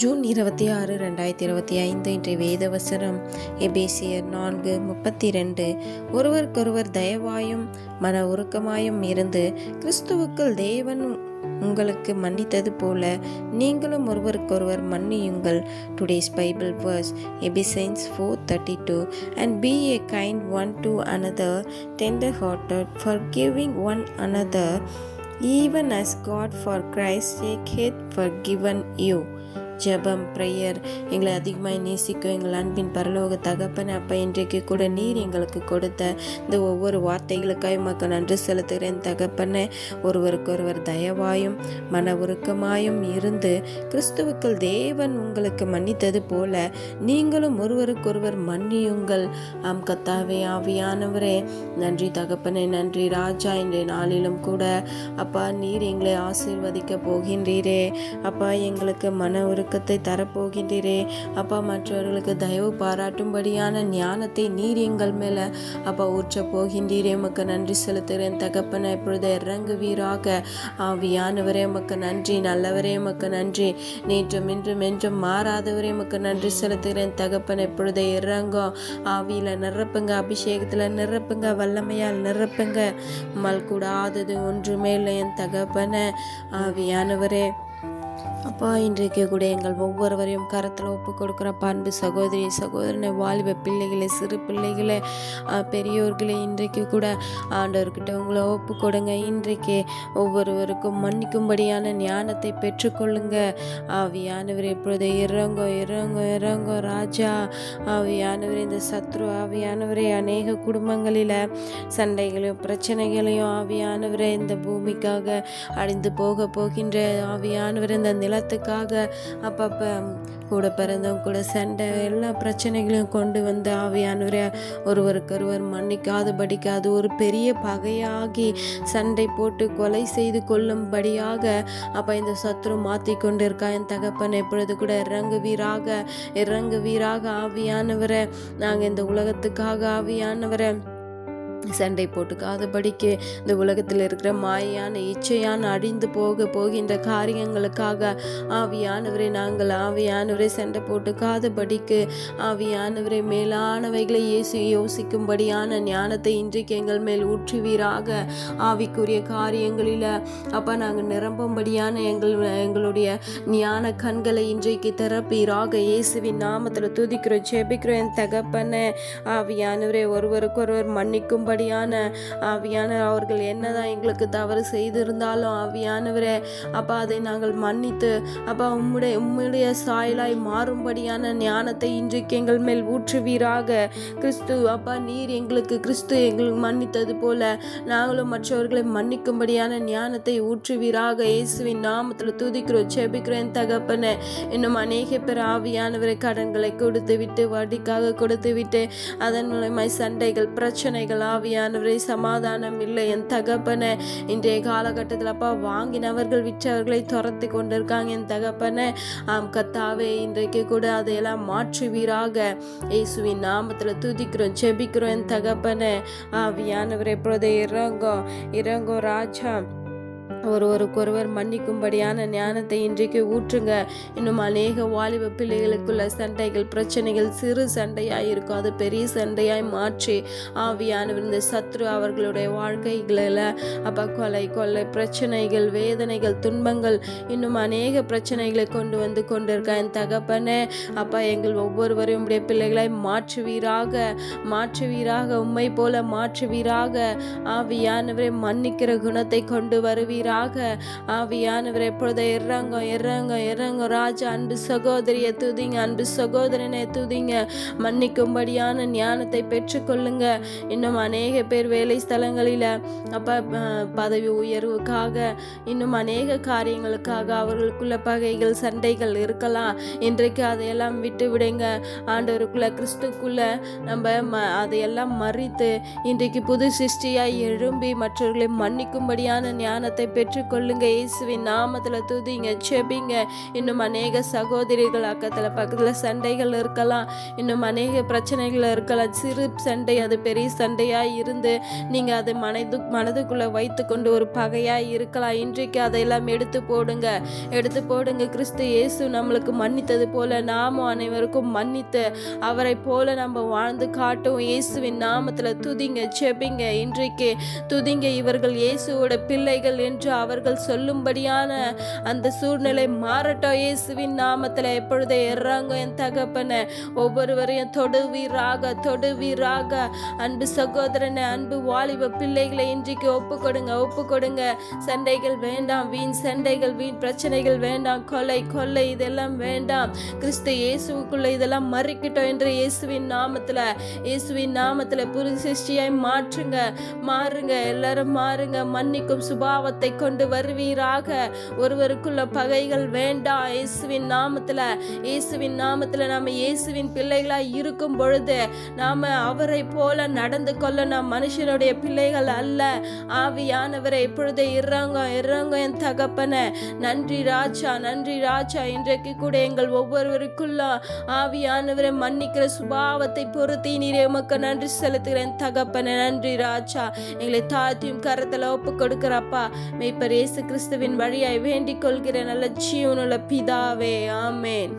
June 26, 2025 இன்றைய வேத வசனம் எபேசியர் 4:32. ஒருவருக்கொருவர் தயவாயும் மன உருக்கமாயும் இருந்து கிறிஸ்துவுக்குள் தேவன் உங்களுக்கு மன்னித்தது போல நீங்களும் ஒருவருக்கொருவர் மன்னியுங்கள். Today's Bible verse Ephesians 4:32. And be a kind one to another, tender-hearted, forgiving one another, even as God for Christ's sake hath forgiven you. ஜெபம் ப்ரேயர். எங்களை அதிகமாக நேசிக்கும் எங்கள் அன்பின் பரலோக தகப்பன அப்பா, இன்றைக்கு கூட நீர் எங்களுக்கு கொடுத்த இந்த ஒவ்வொரு வார்த்தைகளுக்காக மக்கள் நன்றி செலுத்துகிறேன் தகப்பன. ஒருவருக்கொருவர் தயவாயும் மன உருக்கமாயும் இருந்து கிறிஸ்துவுக்குள் தேவன் உங்களுக்கு மன்னித்தது போல நீங்களும் ஒருவருக்கொருவர் மன்னியுங்கள். ஆம் கத்தாவே, ஆவியானவரே, நன்றி தகப்பனே, நன்றி ராஜா. இன்றைய நாளிலும் கூட அப்பா நீர் எங்களை ஆசீர்வதிக்க போகின்றீரே அப்பா, எங்களுக்கு மன உருக்கத்தை தரப்போகின்றீரே அப்பா. மற்றவர்களுக்கு தயவு பாராட்டும்படியான ஞானத்தை நீர் எங்கள் மேல அப்பா ஊற்ற போகின்றீரே. உமக்கு நன்றி செலுத்துகிறேன் தகப்பன. இப்பொழுது இறங்குவீராக ஆவியானவரே. உமக்கு நன்றி. நல்லவரே உமக்கு நன்றி. நேற்றும் இன்றும் என்றும் மாறாதவரே உமக்கு நன்றி செலுத்துகிறேன் தகப்பன. இப்பொழுது இறங்கும் ஆவியில நிரப்புங்க, அபிஷேகத்துல நிரப்புங்க, வல்லமையால் நிரப்புங்க. மல் கூடாதது ஒன்றுமே இல்லை என் தகப்பன. ஆவியானவரே அப்பா, இன்றைக்கு கூட எங்கள் ஒவ்வொருவரையும் கரத்தில் ஒப்பு கொடுக்குற அன்பு சகோதரி சகோதரனை, வாலிப பிள்ளைகளை, சிறு பிள்ளைகளை, பெரியோர்களை இன்றைக்கு கூட ஆண்டவர்கிட்ட உங்களை ஒப்பு கொடுங்க. இன்றைக்கு ஒவ்வொருவருக்கும் மன்னிக்கும்படியான ஞானத்தை பெற்றுக்கொள்ளுங்க. ஆவியானவர் இப்பொழுது இறங்கோ இறங்கோ இறங்கோ ராஜா. ஆவியானவர் இந்த சத்ரு ஆவியானவரே அநேக குடும்பங்களில் சண்டைகளையும் பிரச்சனைகளையும் ஆவியானவரே இந்த பூமிக்காக அழிந்து போகின்ற ஆவியானவர் இந்த நிலத்துக்காக அப்பப்ப கூட பிறந்தவங்க கூட சண்டை எல்லா பிரச்சனைகளையும் கொண்டு வந்து ஆவியானவரே ஒருவருக்கொருவர் மன்னிக்காதபடிக்கு அது ஒரு பெரிய பகையாகி சண்டை போட்டு கொலை செய்து கொள்ளும்படியாக அப்ப இந்த சத்ரு மாற்றி கொண்டு இருக்கா என் தகப்பன். எப்பொழுது கூட இறங்குவீராக ஆவியானவரை. நாங்கள் இந்த உலகத்துக்காக ஆவியானவரை சண்டை போட்டுக்காதபடிக்கு இந்த உலகத்தில் இருக்கிற மாயான இச்சையான அழிந்து போகின்ற காரியங்களுக்காக ஆவியானவரை நாங்கள் ஆவியானவரை சண்டை போட்டுக்காதபடிக்கு ஆவியானவரை மேலானவைகளை யோசிக்கும்படியான ஞானத்தை இன்றைக்கு எங்கள் மேல் ஊற்றுவீராக. ஆவிக்குரிய காரியங்களில் அப்பா நாங்கள் நிரம்பும்படியான எங்களுடைய ஞான கண்களை இன்றைக்கு திறப்பீராக. இயேசுவின் நாமத்தில் துதிக்கிறோம், ஜெபிக்கிறோம் என் தகப்பனே. ஆவியானவரை ஒருவருக்கொருவர் மன்னிக்கும் ஆவியான அவர்கள் என்னதான் எங்களுக்கு தவறு செய்திருந்தாலும் ஆவியானவரே அப்பா அதை நாங்கள் மன்னித்து அப்பா உம்முடைய சாயலாய் மாறும்படியான ஞானத்தை இன்றைக்கு எங்கள் மேல் ஊற்றுவீராக. கிறிஸ்து அப்பா நீர் எங்களுக்கு மன்னித்தது போல நாங்களும் மற்றவர்களை மன்னிக்கும்படியான ஞானத்தை ஊற்றுவீராக. இயேசுவின் நாமத்தில் துதிக்கிறோம், ஜெபிக்கிறேன் தகப்பனே. இன்னும் அநேக பேர் ஆவியானவரை கடன்களை கொடுத்து விட்டு வட்டிக்காக கொடுத்து விட்டு அதன் மூலமாய் சண்டைகள் பிரச்சனைகள் ஆவியானவரை சமாதானம் இல்லை என் தகப்பனே. இன்றைய காலகட்டத்தில் அப்பா வாங்கினவர்கள் விற்றவர்களை துரத்தி கொண்டிருக்காங்க என் தகப்பனே. ஆம் கத்தாவே, இன்றைக்கு கூட அதையெல்லாம் மாற்றுவீராக. இயேசுவின் நாமத்தில் துதிக்கிறோம், ஜெபிக்கிறோம் என் தகப்பனே. ஆவியானவரை இப்பொழுது இறங்கோ ராஜா. ஒருவருக்கொருவர் மன்னிக்கும்படியான ஞானத்தை இன்றைக்கு ஊற்றுங்க. இன்னும் அநேக வாலிப பிள்ளைகளுக்குள்ள சண்டைகள் பிரச்சனைகள் சிறு சண்டையாய் இருக்கும், அது பெரிய சண்டையாய் மாற்றி ஆவியானவர் இந்த சத்ரு அவர்களுடைய வாழ்க்கைகளில் அப்பா கொலை பிரச்சனைகள் வேதனைகள் துன்பங்கள் இன்னும் அநேக பிரச்சனைகளை கொண்டு வந்து கொண்டிருக்க என் தகப்பனே. அப்பா எங்கள் ஒவ்வொருவரையும் உடைய பிள்ளைகளாய் மாற்றுவீராக உம்மை போல மாற்றுவீராக. ஆவியானவரை மன்னிக்கிற குணத்தை கொண்டு வருவீராக. ஆவியானவரை எப்பொழுது இறங்க ராஜா. அன்பு சகோதரியை துதிங்க, அன்பு சகோதரனை துதிங்க. மன்னிக்கும்படியான ஞானத்தை பெற்றுக்கொள்ளுங்க. இன்னும் அநேக பேர் வேலை ஸ்தலங்களில் அப்ப பதவி உயர்வுக்காக இன்னும் அநேக காரியங்களுக்காக அவர்களுக்குள்ள பகைகள் சண்டைகள் இருக்கலாம். இன்றைக்கு அதையெல்லாம் விட்டு விடுங்க. ஆண்டவருக்குள்ள கிறிஸ்துக்குள்ள நம்ம அதையெல்லாம் மறித்து இன்றைக்கு புது சிருஷ்டியாய் எழும்பி மற்றவர்களை மன்னிக்கும்படியான ஞானத்தை பெற்றுக்கொள்ளுங்க. இயேசுவின் நாமத்துல துதிங்க, செபிங்க. இன்னும் அநேக சகோதரிகள் அக்கத்துல பக்கத்துல சண்டைகள் இருக்கலாம், இன்னும் அநேக பிரச்சனைகள் இருக்கலாம். சிறு சண்டை அது பெரிய சண்டையாய் இருந்து நீங்க அதை மனதுக்குள்ள வைத்து கொண்டு ஒரு பகையாய் இருக்கலாம். இன்றைக்கு அதையெல்லாம் எடுத்து போடுங்க. கிறிஸ்து இயேசு நம்மளுக்கு மன்னித்தது போல நாமும் அனைவருக்கும் மன்னித்து அவரை போல நம்ம வாழ்ந்து காட்டும். இயேசுவின் நாமத்துல துதிங்க, செபிங்க. இன்றைக்கு துதிங்க. இவர்கள் இயேசுவோட பிள்ளைகள் என்று அவர்கள் சொல்லும்படியான அந்த சூழ்நிலை மாறட்டும். இயேசுவின் நாமத்துல எப்பொழுதே இறங்க என் தகப்பனை ஒவ்வொருவரையும் தொடுவீராக. அன்பு சகோதரனை, அன்பு வாலிப பிள்ளைகளை இன்றைக்கு ஒப்பு கொடுங்க. சண்டைகள் வேண்டாம், வீண் சண்டைகள், வீண் பிரச்சனைகள் வேண்டாம், கொலை இதெல்லாம் வேண்டாம். கிறிஸ்து இயேசுக்குள்ள இதெல்லாம் மறிக்கட்டும் என்று இயேசுவின் நாமத்துல புது சிருஷ்டியாய் மாறுங்க. எல்லாரும் மாறுங்க. மன்னிக்கும் சுபாவத்தை கொண்டு வருவீராக. ஒருவருக்குள்ள பகைகள் வேண்டாம். இயேசுவின் நாமத்துல நாம இயேசுவின் பிள்ளைகளாய் இருக்கும் பொழுது நாம அவரை போல நடந்து கொள்ள நாம் மனுஷனுடைய பிள்ளைகள் அல்ல. ஆவியானவரை இப்பொழுது இறங்க என் தகப்பனே. நன்றி ராஜா. இன்றைக்கு கூட எங்கள் ஒவ்வொருவருக்குள்ள ஆவியானவரை மன்னிக்கிற சுபாவத்தை பொறுத்தி நீரே உமக்கு நன்றி செலுத்துகிறேன் தகப்பனே. நன்றி ராஜா. எங்களை தாழ்த்தியும் கரத்துல ஒப்பு கொடுக்கிறப்பா. மேய்ப்பர் இயேசு கிறிஸ்துவின் வழியாய் வேண்டிக் கொள்கிற நல்ல ஜீவனுள்ள பிதாவே, ஆமேன்.